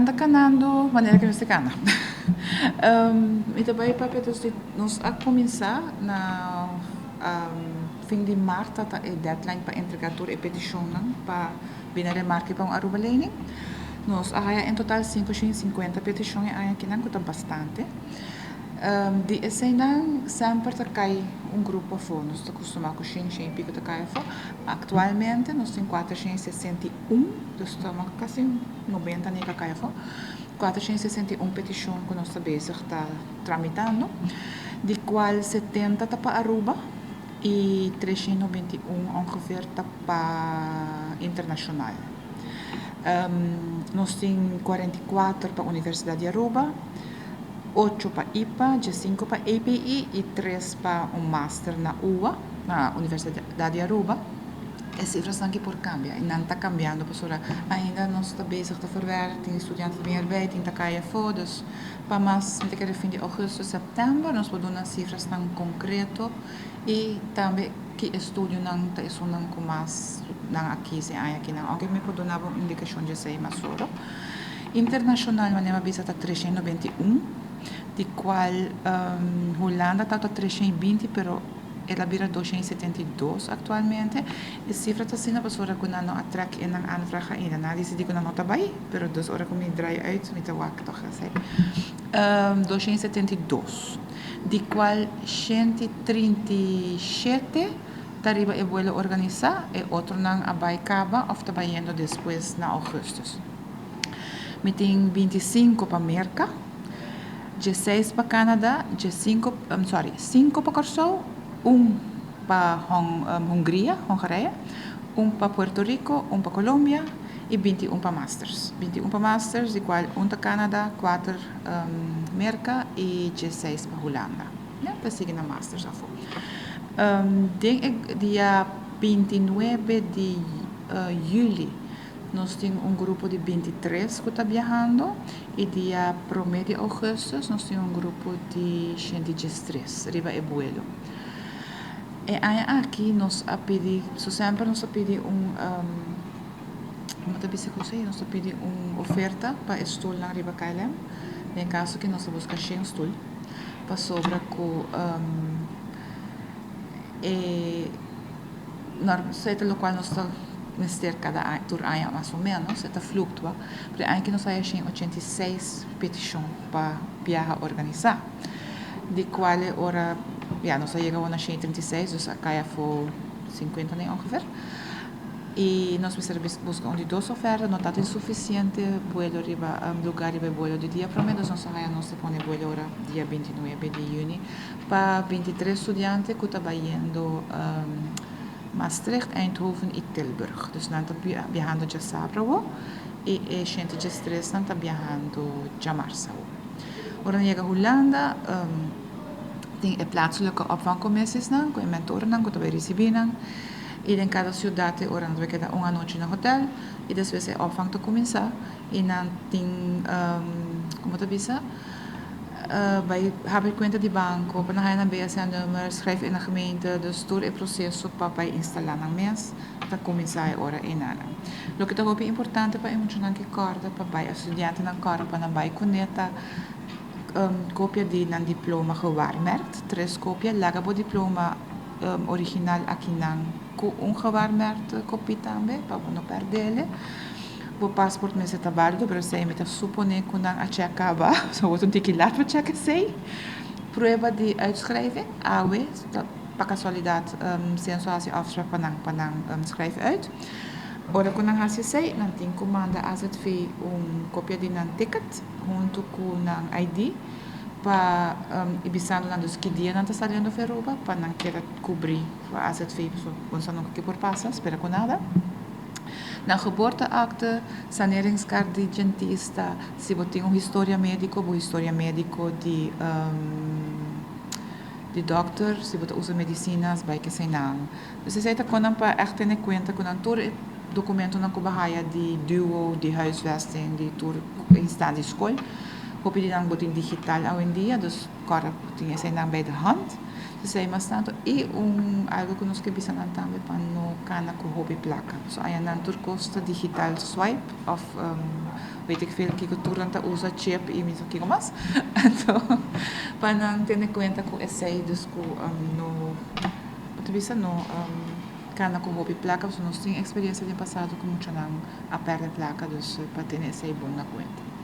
anda canando maneira que nós cana. E também para nós a começar na fim de março tá é deadline para entregar toda a petição para binar marca para Aruba Lening. Nós há em total 550 petições aqui não custa bastante. De cena sempre cai grupo fo, nós costumamos com 500 e pico cai fo. Atualmente nós temos 461, nós estamos quase 90 nem cai fo. 461 petições que nós está tramitando, de qual 70 está para Aruba e 391 ongeveer está para internacional. Nós temos 44 para a Universidade de Aruba, 8 para IPA, 5 para API e 3 para master na UA, na Universidade de Aruba. As cifras estão aqui por cambiar, e não está cambiando, pessoal. Ainda não está bezig te verwerken, tem estudantes bem erbij, tem tacaia fotos. Para mais, met ik fim de agosto, setembro, nós podemos dar cifras tão concreto e também que estudo não está isso não com mais não aqui se há aqui não. Alguém me pode dar uma indicação de sei mais sobre. Internacional, mas nem bisa está 391, de qual Holanda está 320, pero ela vira 272 atualmente. E cifra está sendo para sora que não atraque em aanvraag ainda. Nada disso digo não está bem, pero dus ora como draai uit met de wak toch sei. 272, de qual 137 arriba e vuelo organizar e outro não abaicaba ou está indo depois na agosto. Meeting 25 para América, 16 para Canadá, 5 para Corsou, para Hungria, para Puerto Rico, para Colômbia e 21 para Masters. 21 para Masters, igual 1 para Canadá, 4 América e 16 para Holanda. Para seguir na Masters. Dia 29 de julho, nós temos grupo de 23 que está viajando e dia 1 de agosto nós temos grupo de 113, riba e vuelo. E aqui nós sempre nós pedimos nós pedimos uma oferta para estudar na riba KLM, em caso que nós buscamos 100 stool para sobra com no site local nós mister cada tour ano mais ou menos, está fluctua, porque aqui nós temos 86 petições para viajar organizar, de qual hora nós chegamos a 136, dus cai for 50 nem ongeveer. E nós precisamos buscar onde duas ofertas, não está suficiente vuelo riba lugar riba vuelo de dia promedio, nós põe vuelo ora dia 29 de junho para 23 estudantes que estão indo Maastricht, Eindhoven e Tilburg. Dus nós estamos viajando já sábado e a gente já está viajando já março. Ora chega a Holanda, tem plaatselijke opvangcommissies, com mentoren, que estão recebendo. E em cada cidade, ora nós vamos uma noite no hotel e depois a opvang te começar. E não tem, como te bisa, bij hebben conta de banco, para na BSN-nummer, schrijf in de gemeente, dus door het proces para instalar na mês, para começar agora em nada. O que também é importante para emocionar que corda, para o estudante na corda, para na bai conecta, cópia de nan diploma gewaarmerkt, 3 cópias, lagabo diploma original aqui não, com gewaarmerkt copia também, para não perder. O paspoort mensen te waarde, maar zij met een supponen kunnen acaba, zo wordt een tikje laat wat checken zij. Prueba de uitschrijving, AW, para casualidade, sensuatie afspraak panang schrijven uit. Ora kunnen gaan zij, dan tem comanda AZV copia de nan ticket, junto com nan ID, para ibisando nan dus que dia nan tá saliendo de Europa, para não querer cobrir para AZV, so não que por passa, espera com nada. Na geboorteakte, saneringskaart de dentista, se você tem história médico de dokter, se você usa medicinas, vai que sei não. Você sai com para echt ter conta com todo documento na Bahia de duo, de huisvesting, de tour instaan de school. Hoop je dan wordt in digitaal al in dia, dus kan je zijn dan bij de hand. Sei mas tanto e algo que nós que bisanan também para no cana com hobby placa. So ayan nantur costa digital swipe of weet ik veel que turanta usa chip e mesmo que mais. Então, para não ter em conta com esse disco no bisa no cana com hobby placa, so nós tem experiência de passado com muita não a perder placa, dus para ter esse bom na conta.